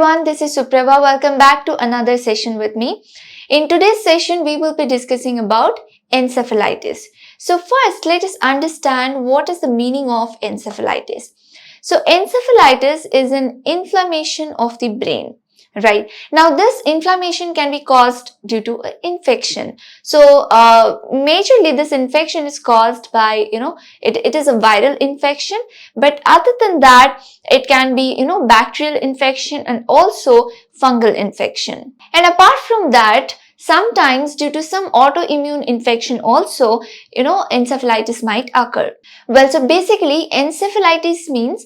everyone, this is Suprabha. Welcome back to another session with me. In today's session, we will be discussing about encephalitis. So first, let us understand what is the meaning of encephalitis. So encephalitis is an inflammation of the brain. Right. Now, this inflammation can be caused due to an infection. So, majorly this infection is caused by, it is a viral infection. But other than that, it can be, bacterial infection and also fungal infection. And apart from that, sometimes due to some autoimmune infection also, encephalitis might occur. Well, so basically encephalitis means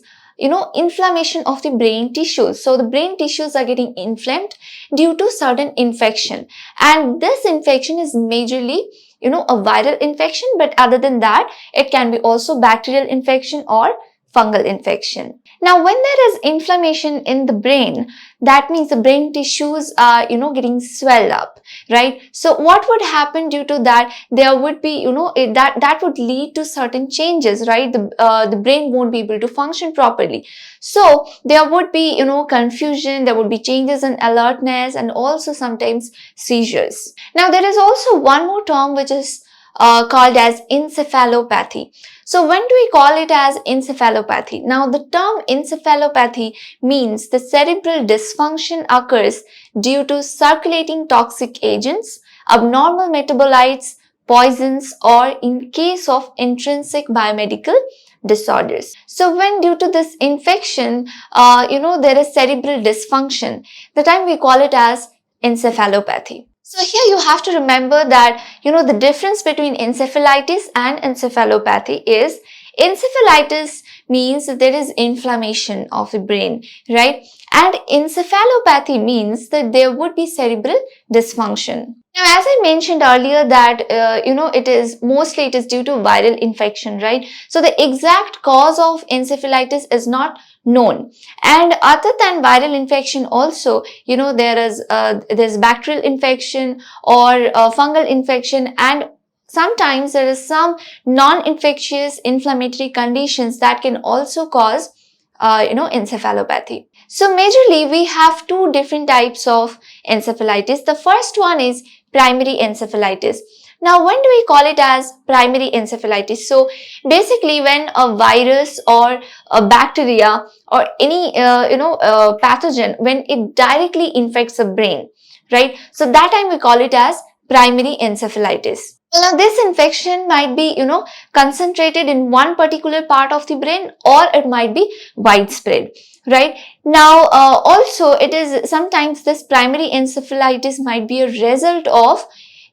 inflammation of the brain tissues. So the brain tissues are getting inflamed due to certain infection. And this infection is majorly, a viral infection. But other than that, it can be also bacterial infection or fungal infection. Now, when there is inflammation in the brain, that means the brain tissues are, getting swelled up, right? So what would happen due to that? There would be, that would lead to certain changes, right? The brain won't be able to function properly. So there would be, confusion, there would be changes in alertness and also sometimes seizures. Now, there is also one more term which is called as encephalopathy. So when do we call it as encephalopathy? Now, the term encephalopathy means the cerebral dysfunction occurs due to circulating toxic agents, abnormal metabolites, poisons, or in case of intrinsic biomedical disorders. So when due to this infection, there is cerebral dysfunction, the time we call it as encephalopathy. So here you have to remember that, the difference between encephalitis and encephalopathy is encephalitis means that there is inflammation of the brain, right? And encephalopathy means that there would be cerebral dysfunction. Now, as I mentioned earlier that, it is due to viral infection, right? So the exact cause of encephalitis is not known. And other than viral infection also, there's bacterial infection or fungal infection, and sometimes there is some non-infectious inflammatory conditions that can also cause, encephalopathy. So majorly we have two different types of encephalitis. The first one is primary encephalitis. Now, when do we call it as primary encephalitis? So basically when a virus or a bacteria or any, pathogen, when it directly infects the brain, right? So that time we call it as primary encephalitis. Well, now this infection might be, concentrated in one particular part of the brain, or it might be widespread, right? Now, also it is sometimes this primary encephalitis might be a result of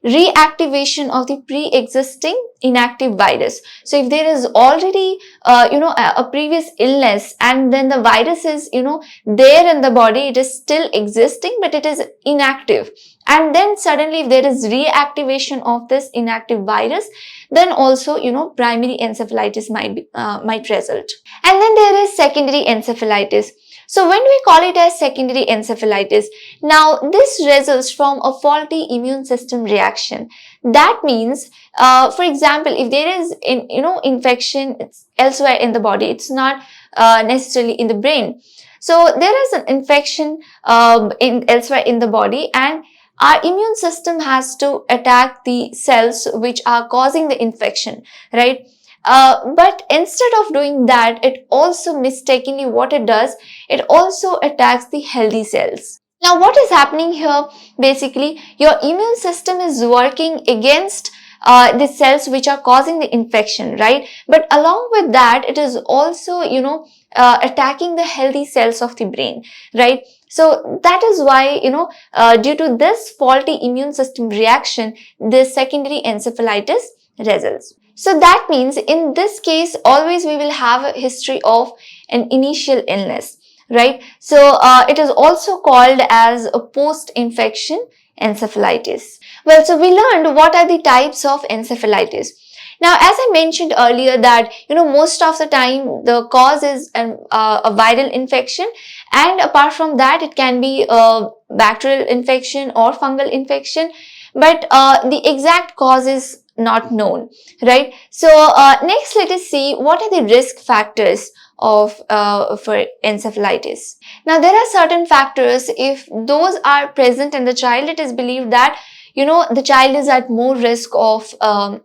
reactivation of the pre-existing inactive virus. So if there is already, a previous illness and then the virus is, there in the body, it is still existing, but it is inactive. And then suddenly if there is reactivation of this inactive virus, then also, primary encephalitis might result. And then there is secondary encephalitis. So when we call it as secondary encephalitis, now this results from a faulty immune system reaction. That means, for example, if there is, infection elsewhere in the body, it's not necessarily in the brain. So there is an infection elsewhere in the body, and our immune system has to attack the cells which are causing the infection, right? But instead of doing that, it also mistakenly what it does, it also attacks the healthy cells. Now, what is happening here? Basically, your immune system is working against the cells which are causing the infection, right? But along with that, it is also, attacking the healthy cells of the brain, right? So that is why, due to this faulty immune system reaction, this secondary encephalitis results. So that means in this case, always we will have a history of an initial illness, right? So it is also called as a post-infection encephalitis. Well, so we learned what are the types of encephalitis. Now, as I mentioned earlier that, most of the time the cause is a viral infection, and apart from that, it can be a bacterial infection or fungal infection. But the exact cause is not known, right? So next, let us see what are the risk factors of for encephalitis. Now, there are certain factors. If those are present in the child, it is believed that the child is at more risk of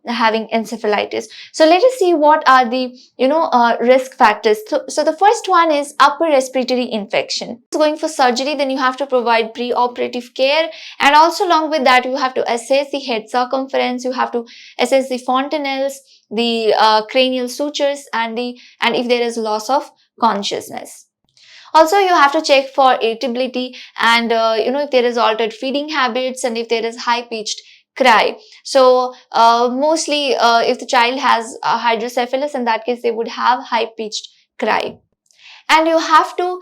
having encephalitis. So let us see what are the risk factors. So the first one is upper respiratory infection. Going for surgery, then you have to provide pre-operative care, and also along with that you have to assess the head circumference, you have to assess the fontanelles, the cranial sutures, and if there is loss of consciousness. Also, you have to check for irritability, and if there is altered feeding habits, and if there is high pitched cry. So mostly if the child has hydrocephalus, in that case they would have high pitched cry. And you have to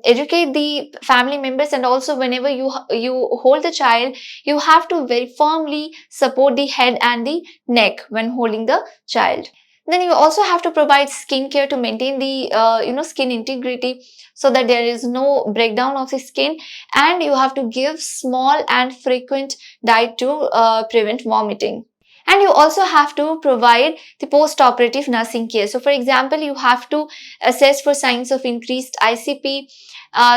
educate the family members, and also whenever you hold the child, you have to very firmly support the head and the neck when holding the child. Then you also have to provide skin care to maintain the skin integrity, so that there is no breakdown of the skin, and you have to give small and frequent diet to prevent vomiting. And you also have to provide the post-operative nursing care. So for example, you have to assess for signs of increased ICP.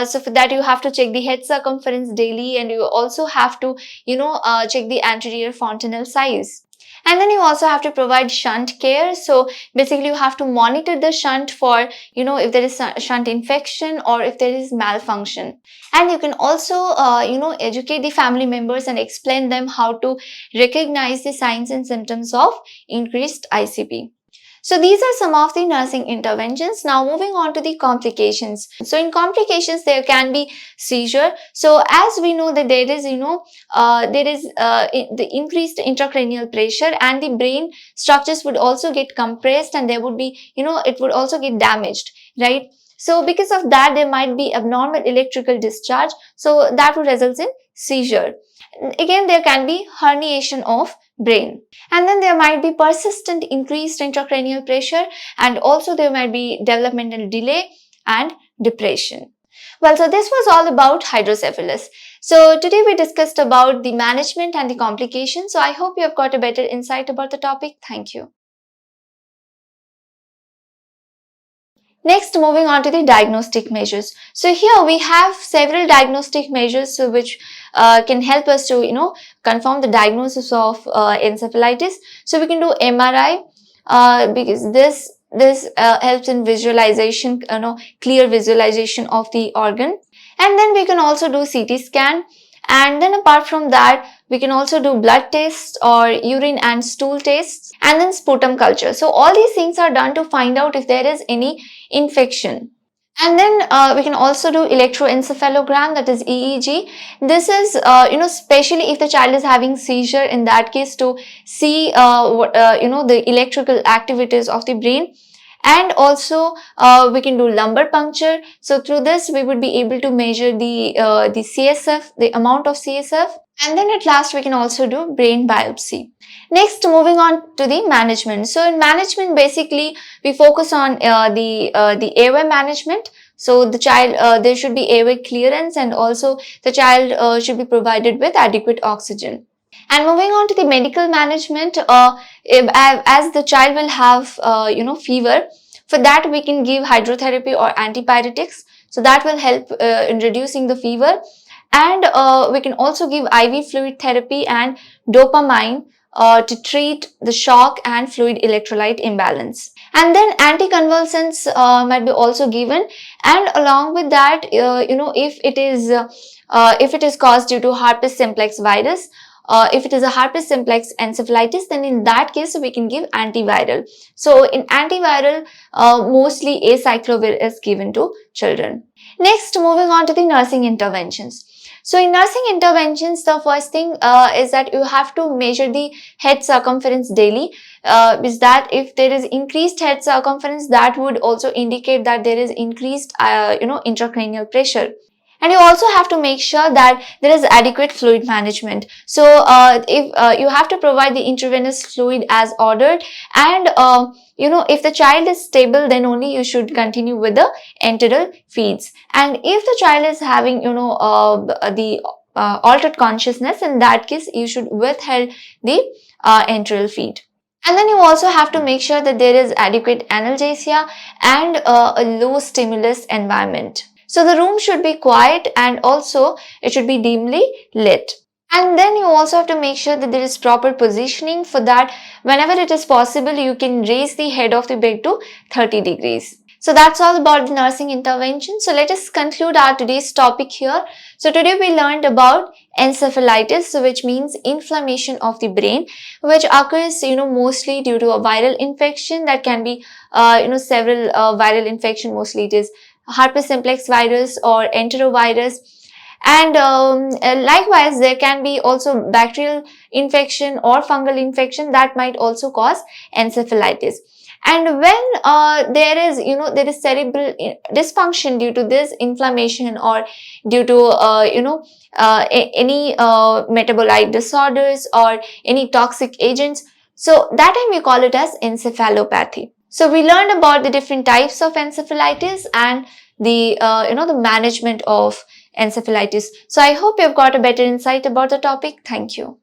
So for that you have to check the head circumference daily, and you also have to check the anterior fontanelle size. And then you also have to provide shunt care. So basically you have to monitor the shunt for if there is shunt infection or if there is malfunction. And you can also educate the family members and explain them how to recognize the signs and symptoms of increased ICP. So these are some of the nursing interventions. Now moving on to the complications. So in complications, there can be seizure. So as we know that there is the increased intracranial pressure, and the brain structures would also get compressed, and there would be it would also get damaged, right? So because of that, there might be abnormal electrical discharge. So that would result in seizure. Again, there can be herniation of brain. And then there might be persistent increased intracranial pressure, and also there might be developmental delay and depression. Well, so this was all about hydrocephalus. So today we discussed about the management and the complications. So I hope you have got a better insight about the topic. Thank you. Next, moving on to the diagnostic measures. So here we have several diagnostic measures which can help us to confirm the diagnosis of encephalitis. So we can do MRI because this helps in visualization, clear visualization of the organ. And then we can also do CT scan. And then apart from that, we can also do blood tests or urine and stool tests, and then sputum culture. So all these things are done to find out if there is any infection. And then we can also do electroencephalogram, that is EEG. This is, especially if the child is having seizure, in that case, to see the electrical activities of the brain. And also we can do lumbar puncture. So through this we would be able to measure the CSF, the amount of CSF. And then at last we can also do brain biopsy. Next, moving on to the management. So in management, basically we focus on the airway management. So the child, there should be airway clearance, and also the child should be provided with adequate oxygen. And moving on to the medical management, as the child will have fever, for that we can give hydrotherapy or antipyretics. So that will help in reducing the fever. And we can also give IV fluid therapy and dopamine to treat the shock and fluid electrolyte imbalance. And then anticonvulsants might be also given. And along with that, if it is caused due to herpes simplex virus, if it is a herpes simplex encephalitis, then in that case we can give antiviral. So in antiviral, mostly acyclovir is given to children. Next, moving on to the nursing interventions. So in nursing interventions, the first thing is that you have to measure the head circumference daily. Is that if there is increased head circumference, that would also indicate that there is increased intracranial pressure. And you also have to make sure that there is adequate fluid management. So if you have to provide the intravenous fluid as ordered, and if the child is stable, then only you should continue with the enteral feeds. And if the child is having altered consciousness, in that case you should withhold the enteral feed. And then you also have to make sure that there is adequate analgesia and a low stimulus environment. So the room should be quiet and also it should be dimly lit. And then you also have to make sure that there is proper positioning. For that, whenever it is possible, you can raise the head of the bed to 30 degrees. So that's all about the nursing intervention. So let us conclude our today's topic here. So today we learned about encephalitis, so which means inflammation of the brain, which occurs, mostly due to a viral infection. That can be, several viral infection. Mostly it is herpes simplex virus or enterovirus. And likewise, there can be also bacterial infection or fungal infection that might also cause encephalitis. And when there is cerebral dysfunction due to this inflammation or due to any metabolite disorders or any toxic agents, so that time we call it as encephalopathy. So we learned about the different types of encephalitis and the the management of encephalitis. So I hope you've got a better insight about the topic. Thank you.